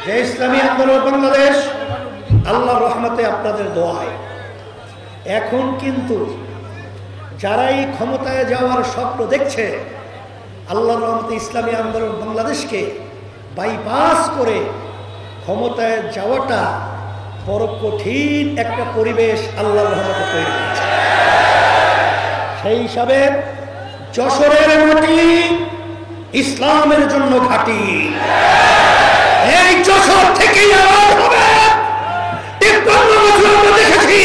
যে ইসলামী আন্দোলন বাংলাদেশ আল্লাহর রহমতে আপনাদের দোয়ায় এখন কিন্তু যারাই ক্ষমতায় যাওয়ার স্বপ্ন দেখছে, আল্লাহর রহমতে ইসলামী আন্দোলন বাংলাদেশকে বাইপাস করে ক্ষমতায় যাওয়াটা বড় কঠিন একটা পরিবেশ আল্লাহর রহমতে তৈরি করেছে। সেই হিসাবে যশোরের মাটি ইসলামের জন্য ঘাঁটি। এই যশোর থেকেই আওয়াজ হবে। 53 বছর আমরা দেখেছি,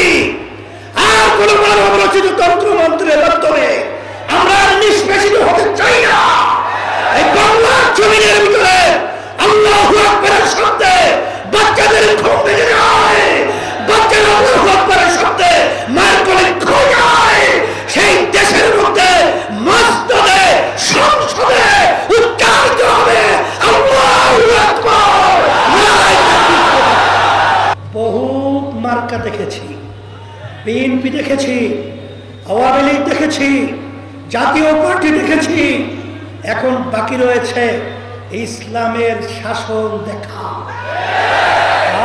আর কোন মানব রচিত তন্ত্র মন্ত্রের মাধ্যমে আমরা নিষ্পেষিত হতে চাই না। এই বাংলার জমিনের ভিতরে আল্লাহু আকবারের শব্দে বাচ্চাদের ঘুম ভেঙে যায়, বাচ্চারা আল্লাহু আকবারের শব্দে মায়ের কোলে ঘুম যায়। সেই দেশের মধ্যে মসজিদে সংসদে উচ্চারিত হবে আল্লাহু আকবার। বহু মার্কা দেখেছি, বিএনপি দেখেছি, আওয়ামী লীগ দেখেছি, জাতীয় পার্টি দেখেছি। এখন বাকি রয়েছে ইসলামের শাসন দেখা।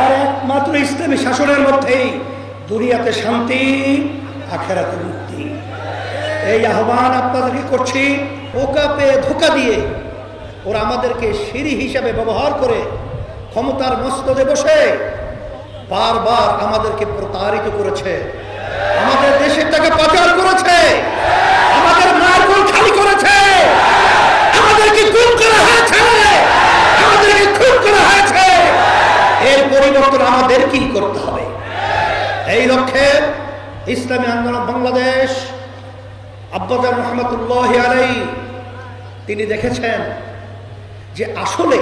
আর একমাত্র ইসলামী শাসনের মধ্যেই দুনিয়াতে শান্তি, আখিরাতে মুক্তি। এই আহ্বান আপনাদেরকে করছি। ওকা পেয়ে ধোকা দিয়ে ওরা আমাদেরকে সিঁড়ি হিসাবে ব্যবহার করে ক্ষমতার মস্তদে বসে বারবার আমাদেরকে প্রতারিত করেছে, আমাদের দেশের টাকা পাচার করেছে, আমাদের মার্গল খালি করেছে, আমাদেরকে খুন করা হয়েছে, আমাদেরকে খুন করা হয়েছে। এর পরিবর্তন আমাদের কি করতে হবে? এই লক্ষ্যে ইসলামী আন্দোলন বাংলাদেশ আব্বাজান রহমতুল্লাহ আলাইহি তিনি দেখেছেন যে আসলে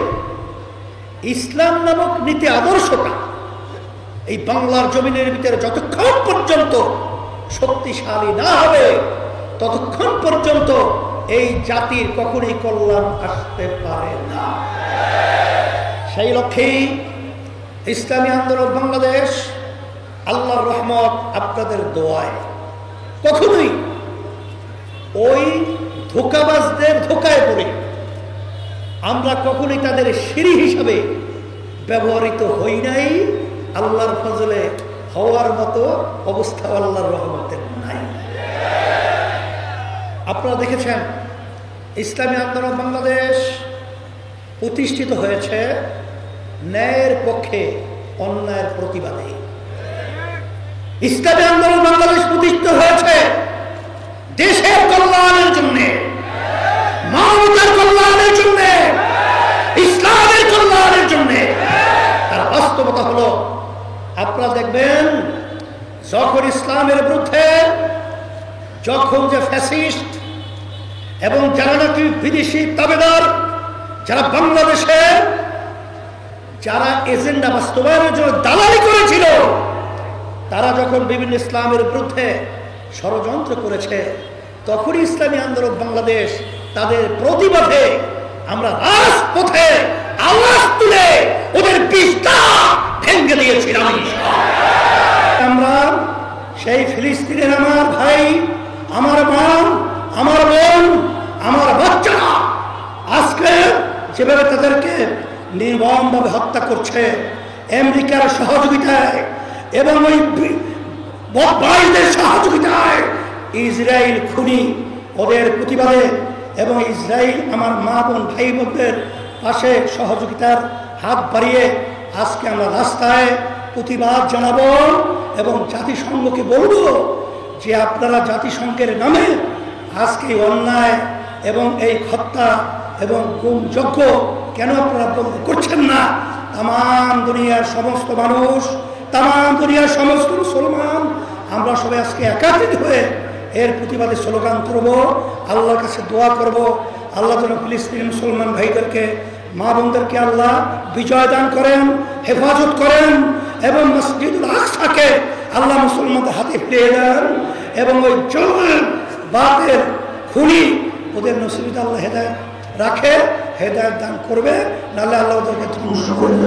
ইসলাম নামক নীতি আদর্শটা এই বাংলার জমিনের ভিতরে যতক্ষণ পর্যন্ত শক্তিশালী না হবে ততক্ষণ পর্যন্ত এই জাতির কখনোই কল্যাণ আসতে পারে না। সেই লক্ষ্যেই ইসলামী আন্দোলন বাংলাদেশ আল্লাহর রহমত আপনাদের দোয়ায় কখনোই ওই ধোঁকাবাজদের ধোঁকায় পড়ে আমরা কখনোই তাদের সিঁড়ি হিসাবে ব্যবহৃত হই নাই। আল্লাহর ফজলে হওয়ার মতো অবস্থা আল্লাহর রহমতের নাই। আপনারা দেখেছেন ইসলামী আন্দোলন বাংলাদেশ প্রতিষ্ঠিত হয়েছে ন্যায়ের পক্ষে, অন্যায়ের প্রতিবাদে। ইসলামী আন্দোলন বাংলাদেশ প্রতিষ্ঠিত হয়েছে দেশের কল্যাণের জন্য, মানবতার কল্যাণের জন্য, ইসলামের কল্যাণের জন্য। তার বাস্তবতা হলো আপনারা দেখবেন যখন ইসলামের বিরুদ্ধে যখন যে ফ্যাসিস্ট এবং যারা নাকি বিদেশি তাবেদার, যারা বাংলাদেশে যারা এজেন্ডা বাস্তবায়নের জন্য দালালি করেছিল, তারা যখন বিভিন্ন ইসলামের বিরুদ্ধে ষড়যন্ত্র করেছে, তখনই ইসলামী আন্দোলন বাংলাদেশ তাদের প্রতিবাদে আমরা রাজপথে আওয়াজ তুলে ওদের বিষ্ঠা ভেঙে দিয়েছিলাম। আমরা সেই ফিলিস্তিনের আমার ভাই, আমার মা, আমার বোন, আমার বাচ্চারা আজকে যেভাবে তাদেরকে নির্মমভাবে হত্যা করছে আমেরিকার সহযোগিতায় এবং ওই বদমাইশদের সহযোগিতায়, ইসরায়েল খুনি ওদের প্রতিবাদে এবং ইসরায়েল আমার মা বোন ভাই বোনদের পাশে সহযোগিতার হাত বাড়িয়ে আজকে আমরা রাস্তায় প্রতিবাদ জানাবো এবং জাতিসংঘকে বলবো যে আপনারা জাতিসংঘের নামে আজকে অন্যায় এবং এই হত্যা এবং গুমযজ্ঞ কেন আপনারা বন্ধ করছেন না? তাম দুনিয়ার সমস্ত মানুষ, তাম দুনিয়ার সমস্ত মুসলমান আমরা সবাই আজকে একাত্রিত হয়ে এর প্রতিবাদে স্লোগান করব, আল্লাহর কাছে দোয়া করব। আল্লাহ যেন ফিলিস্তিনি মুসলমান ভাইদেরকে, মা বোনদেরকে আল্লাহ বিজয় দান করেন, হেফাজত করেন এবং মসজিদুল আকসাকে আল্লাহ মুসলমানদের হাতে ফিরিয়ে দেন এবং ওই জঙ্গল বাতের খুনি ওদের নসিবে আল্লাহ হেদায়েত রাখে, হেদায়েত দান করবে, নাহলে আল্লাহ ওদেরকে ধ্বংস করবে।